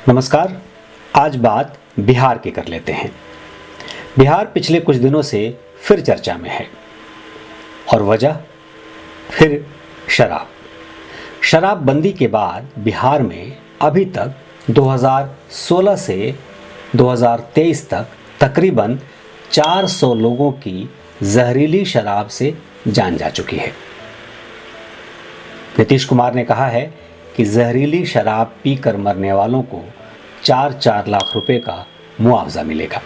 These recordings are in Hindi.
नमस्कार। आज बात बिहार की कर लेते हैं। बिहार पिछले कुछ दिनों से फिर चर्चा में है और वजह फिर शराबबंदी के बाद बिहार में अभी तक 2016 से 2023 तक तकरीबन 400 लोगों की जहरीली शराब से जान जा चुकी है। नीतीश कुमार ने कहा है कि जहरीली शराब पीकर मरने वालों को 4-4 लाख रुपए का मुआवजा मिलेगा।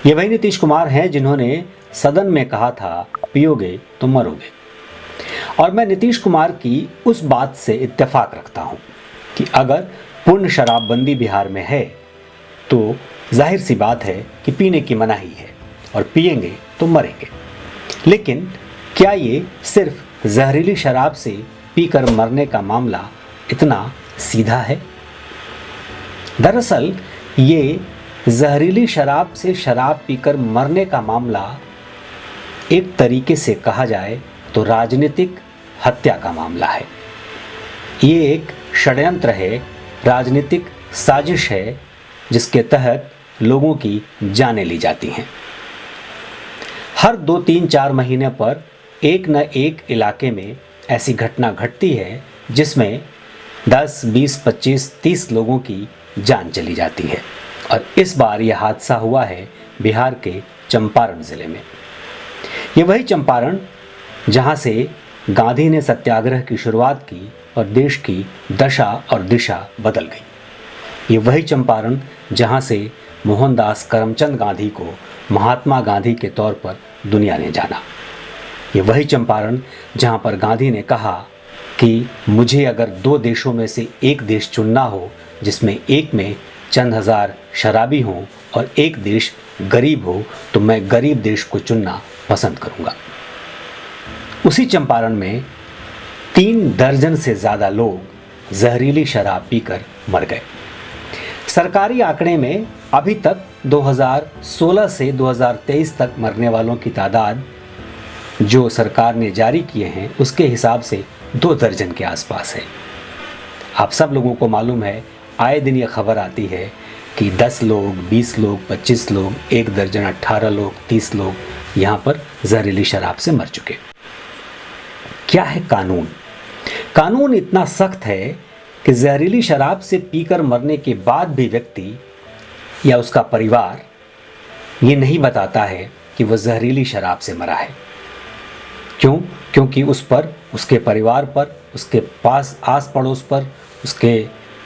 ये वही नीतीश कुमार हैं जिन्होंने सदन में कहा था पियोगे तो मरोगे। और मैं नीतीश कुमार की उस बात से इत्तेफाक रखता हूँ कि अगर पूर्ण शराबबंदी बिहार में है तो जाहिर सी बात है कि पीने की मनाही है और पिएंगे तो मरेंगे। लेकिन क्या ये सिर्फ जहरीली शराब से पीकर मरने का मामला इतना सीधा है? दरअसल ये जहरीली शराब से शराब पीकर मरने का मामला एक तरीके से कहा जाए तो राजनीतिक हत्या का मामला है। ये एक षड्यंत्र है, राजनीतिक साजिश है जिसके तहत लोगों की जानें ली जाती हैं। हर 2-3-4 महीने पर एक न एक इलाके में ऐसी घटना घटती है जिसमें 10, 20, 25, 30 लोगों की जान चली जाती है। और इस बार यह हादसा हुआ है बिहार के चंपारण ज़िले में। ये वही चंपारण जहां से गांधी ने सत्याग्रह की शुरुआत की और देश की दशा और दिशा बदल गई। ये वही चंपारण जहां से मोहनदास करमचंद गांधी को महात्मा गांधी के तौर पर दुनिया ने जाना। ये वही चंपारण जहां पर गांधी ने कहा कि मुझे अगर 2 देशों में से एक देश चुनना हो जिसमें एक में चंद हजार शराबी हों और एक देश गरीब हो तो मैं गरीब देश को चुनना पसंद करूंगा। उसी चंपारण में 3 दर्जन से ज़्यादा लोग जहरीली शराब पीकर मर गए। सरकारी आंकड़े में अभी तक 2016 से 2023 तक मरने वालों की तादाद जो सरकार ने जारी किए हैं उसके हिसाब से 2 दर्जन के आसपास है। आप सब लोगों को मालूम है, आए दिन ये खबर आती है कि 10 लोग, 20 लोग, 25 लोग, 1 दर्जन, 18 लोग, 30 लोग यहाँ पर जहरीली शराब से मर चुके। क्या है कानून? कानून इतना सख्त है कि जहरीली शराब से पीकर मरने के बाद भी व्यक्ति या उसका परिवार ये नहीं बताता है कि वह जहरीली शराब से मरा है। क्यों? क्योंकि उस पर, उसके परिवार पर, उसके पास आस पड़ोस पर, उसके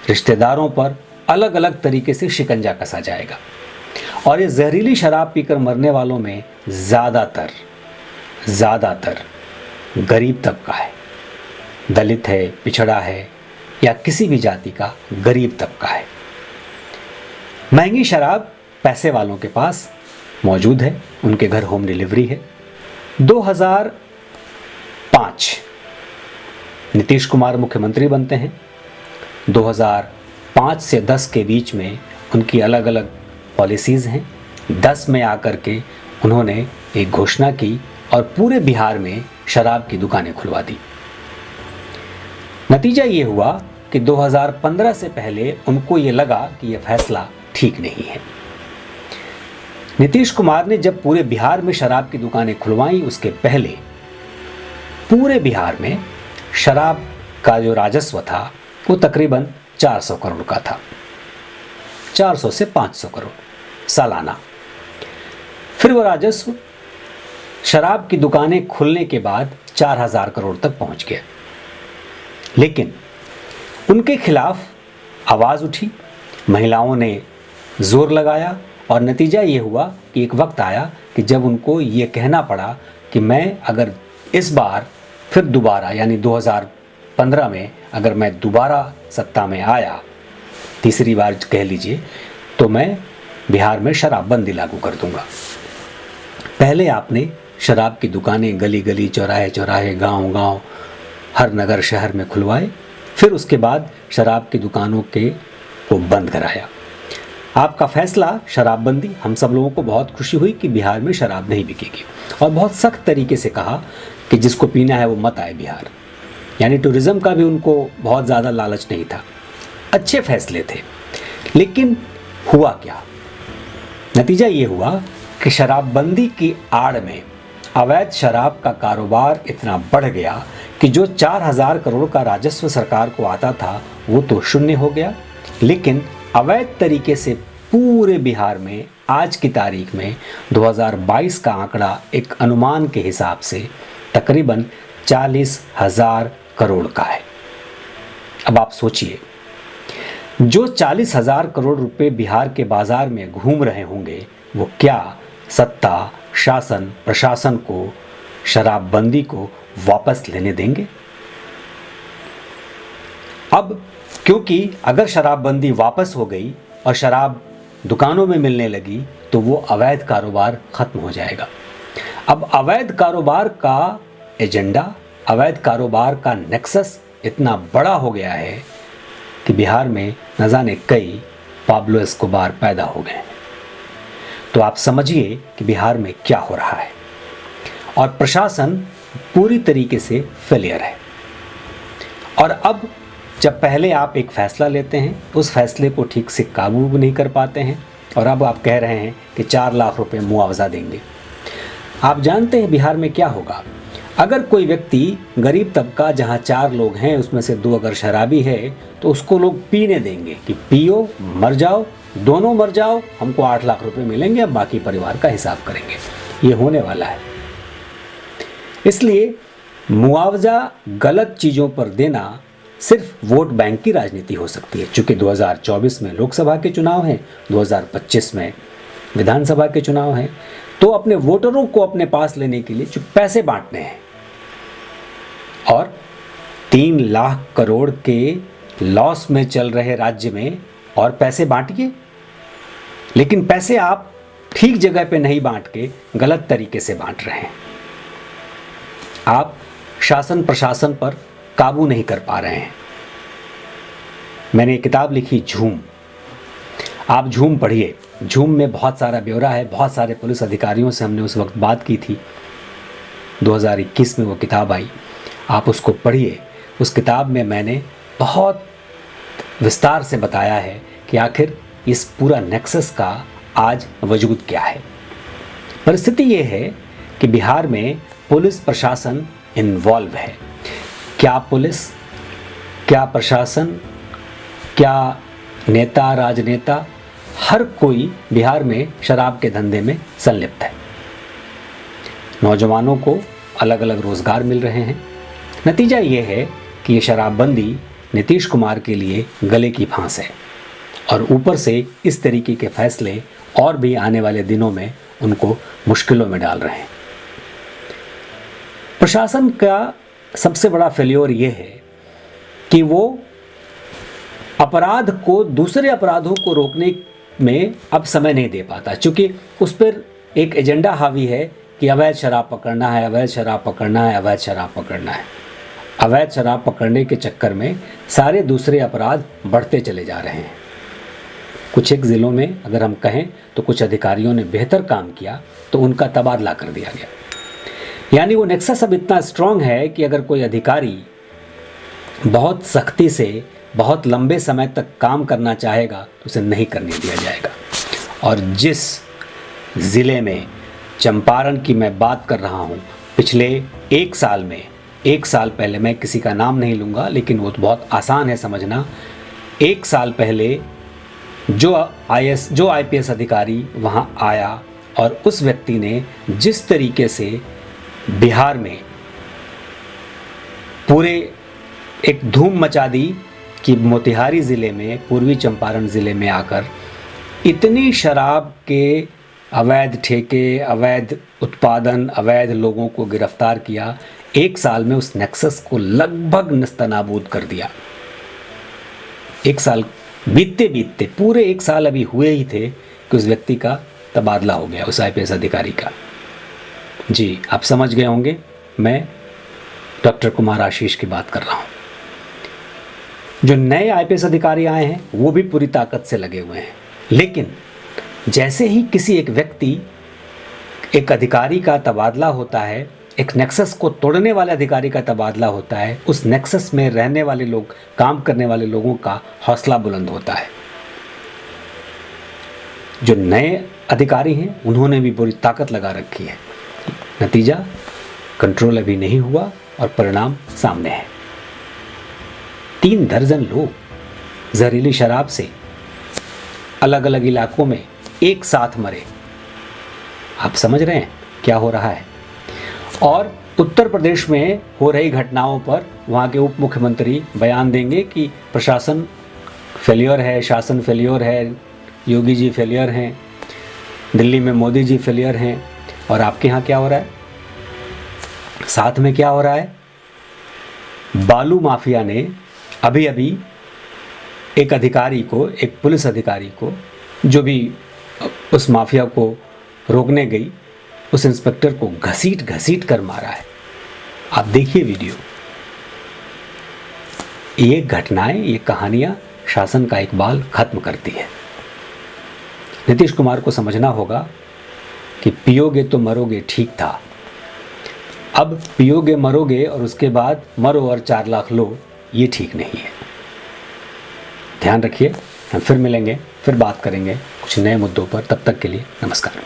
रिश्तेदारों पर अलग अलग तरीके से शिकंजा कसा जाएगा। और ये जहरीली शराब पीकर मरने वालों में ज़्यादातर गरीब तबका है, दलित है, पिछड़ा है या किसी भी जाति का गरीब तबका है। महंगी शराब पैसे वालों के पास मौजूद है, उनके घर होम डिलीवरी है। 2005 नीतीश कुमार मुख्यमंत्री बनते हैं। 2005 से 10 के बीच में उनकी अलग अलग पॉलिसीज़ हैं। 10 में आकर के उन्होंने एक घोषणा की और पूरे बिहार में शराब की दुकानें खुलवा दी। नतीजा ये हुआ कि 2015 से पहले उनको ये लगा कि यह फैसला ठीक नहीं है। नीतीश कुमार ने जब पूरे बिहार में शराब की दुकानें खुलवाई उसके पहले पूरे बिहार में शराब का जो राजस्व था वो तकरीबन 400 करोड़ का था, 400 से 500 करोड़ सालाना। फिर वो राजस्व शराब की दुकानें खुलने के बाद 4000 करोड़ तक पहुंच गया। लेकिन उनके खिलाफ आवाज़ उठी, महिलाओं ने जोर लगाया और नतीजा ये हुआ कि एक वक्त आया कि जब उनको ये कहना पड़ा कि मैं अगर इस बार फिर दोबारा यानी 2015 में अगर मैं दोबारा सत्ता में आया, तीसरी बार कह लीजिए, तो मैं बिहार में शराबबंदी लागू कर दूंगा। पहले आपने शराब की दुकानें गली गली, चौराहे चौराहे, गांव गांव, हर नगर शहर में खुलवाए। फिर उसके बाद शराब की दुकानों को बंद कराया। आपका फैसला शराबबंदी, हम सब लोगों को बहुत खुशी हुई कि बिहार में शराब नहीं बिकेगी और बहुत सख्त तरीके से कहा कि जिसको पीना है वो मत आए बिहार। यानी टूरिज़्म का भी उनको बहुत ज़्यादा लालच नहीं था। अच्छे फैसले थे। लेकिन हुआ क्या? नतीजा ये हुआ कि शराबबंदी की आड़ में अवैध शराब का कारोबार इतना बढ़ गया कि जो 4,000 करोड़ का राजस्व सरकार को आता था वो तो शून्य हो गया। लेकिन अवैध तरीके से पूरे बिहार में आज की तारीख में 2022 का आंकड़ा एक अनुमान के हिसाब से तकरीबन 40,000 करोड़ का है। अब आप सोचिए, जो 40,000 करोड़ रुपए बिहार के बाजार में घूम रहे होंगे वो क्या सत्ता, शासन, प्रशासन को शराबबंदी को वापस लेने देंगे? अब क्योंकि अगर शराबबंदी वापस हो गई और शराब दुकानों में मिलने लगी तो वो अवैध कारोबार खत्म हो जाएगा। अब अवैध कारोबार का एजेंडा, अवैध कारोबार का नेक्सस इतना बड़ा हो गया है कि बिहार में न जाने कई पाब्लो एस्कोबार पैदा हो गए। तो आप समझिए कि बिहार में क्या हो रहा है और प्रशासन पूरी तरीके से फेलियर है। और अब जब पहले आप एक फैसला लेते हैं उस फैसले को ठीक से काबू नहीं कर पाते हैं और अब आप कह रहे हैं कि 4 लाख रुपए मुआवजा देंगे। आप जानते हैं बिहार में क्या होगा? अगर कोई व्यक्ति गरीब तबका जहां 4 लोग हैं उसमें से 2 अगर शराबी है तो उसको लोग पीने देंगे कि पियो, मर जाओ, दोनों मर जाओ, हमको 8 लाख रुपए मिलेंगे, अब बाकी परिवार का हिसाब करेंगे। ये होने वाला है। इसलिए मुआवजा गलत चीज़ों पर देना सिर्फ वोट बैंक की राजनीति हो सकती है। चूँकि 2024 में लोकसभा के चुनाव हैं, 2025 में विधानसभा के चुनाव हैं, तो अपने वोटरों को अपने पास लेने के लिए जो पैसे बांटने हैं और 3 लाख करोड़ के लॉस में चल रहे राज्य में और पैसे बांटिए। लेकिन पैसे आप ठीक जगह पे नहीं बांट के गलत तरीके से बांट रहे हैं। आप शासन प्रशासन पर काबू नहीं कर पा रहे हैं। मैंने एक किताब लिखी झूम, आप झूम पढ़िए। झूम में बहुत सारा ब्यौरा है, बहुत सारे पुलिस अधिकारियों से हमने उस वक्त बात की थी। 2021 में वो किताब आई, आप उसको पढ़िए। उस किताब में मैंने बहुत विस्तार से बताया है कि आखिर इस पूरा नेक्सस का आज वजूद क्या है। परिस्थिति ये है कि बिहार में पुलिस प्रशासन इन्वॉल्व है। क्या पुलिस, क्या प्रशासन, क्या नेता, राजनेता, हर कोई बिहार में शराब के धंधे में संलिप्त है। नौजवानों को अलग अलग रोजगार मिल रहे हैं। नतीजा ये है कि ये शराबबंदी नीतीश कुमार के लिए गले की फांस है और ऊपर से इस तरीके के फैसले और भी आने वाले दिनों में उनको मुश्किलों में डाल रहे हैं। प्रशासन का सबसे बड़ा फेल्योर ये है कि वो अपराध को, दूसरे अपराधों को रोकने में अब समय नहीं दे पाता, क्योंकि उस पर एक एजेंडा हावी है कि अवैध शराब पकड़ना है, अवैध शराब पकड़ना है, अवैध शराब पकड़ना है। अवैध शराब पकड़ने के चक्कर में सारे दूसरे अपराध बढ़ते चले जा रहे हैं। कुछ एक ज़िलों में अगर हम कहें तो कुछ अधिकारियों ने बेहतर काम किया तो उनका तबादला कर दिया गया। यानी वो नेक्सस अब इतना स्ट्रांग है कि अगर कोई अधिकारी बहुत सख्ती से बहुत लंबे समय तक काम करना चाहेगा तो उसे नहीं करने दिया जाएगा। और जिस ज़िले में, चंपारण की मैं बात कर रहा हूँ, पिछले 1 साल में, 1 साल पहले, मैं किसी का नाम नहीं लूँगा लेकिन वो तो बहुत आसान है समझना, 1 साल पहले जो IPS अधिकारी वहाँ आया और उस व्यक्ति ने जिस तरीके से बिहार में पूरे एक धूम मचा दी कि मोतिहारी ज़िले में, पूर्वी चंपारण ज़िले में आकर इतनी शराब के अवैध ठेके, अवैध उत्पादन, अवैध लोगों को गिरफ्तार किया, 1 साल में उस नेक्सस को लगभग नस्तनाबूद कर दिया। 1 साल बीतते बीतते, पूरे 1 साल अभी हुए ही थे कि उस व्यक्ति का तबादला हो गया, उस IPS अधिकारी का। जी, आप समझ गए होंगे मैं डॉक्टर कुमार आशीष की बात कर रहा हूँ। जो नए IPS अधिकारी आए हैं वो भी पूरी ताकत से लगे हुए हैं, लेकिन जैसे ही किसी एक व्यक्ति, एक अधिकारी का तबादला होता है, एक नेक्सस को तोड़ने वाले अधिकारी का तबादला होता है, उस नेक्सस में रहने वाले लोग, काम करने वाले लोगों का हौसला बुलंद होता है। जो नए अधिकारी हैं उन्होंने भी पूरी ताकत लगा रखी है। नतीजा कंट्रोल अभी नहीं हुआ और परिणाम सामने है। 3 दर्जन लोग जहरीली शराब से अलग अलग इलाकों में एक साथ मरे। आप समझ रहे हैं क्या हो रहा है। और उत्तर प्रदेश में हो रही घटनाओं पर वहाँ के उप मुख्यमंत्री बयान देंगे कि प्रशासन फेलियर है, शासन फेलियर है, योगी जी फेलियर हैं, दिल्ली में मोदी जी फेलियर हैं। और आपके यहाँ क्या हो रहा है, साथ में क्या हो रहा है, बालू माफिया ने अभी अभी एक अधिकारी को, एक पुलिस अधिकारी को, जो भी उस माफिया को रोकने गई, उस इंस्पेक्टर को घसीट घसीट कर मारा है। आप देखिए वीडियो। ये घटनाएं, ये कहानियां शासन का इकबाल खत्म करती है। नीतीश कुमार को समझना होगा कि पियोगे तो मरोगे ठीक था, अब पियोगे मरोगे और उसके बाद मरो और 4 लाख लो, ये ठीक नहीं है। ध्यान रखिए। हम फिर मिलेंगे, फिर बात करेंगे कुछ नए मुद्दों पर। तब तक के लिए नमस्कार।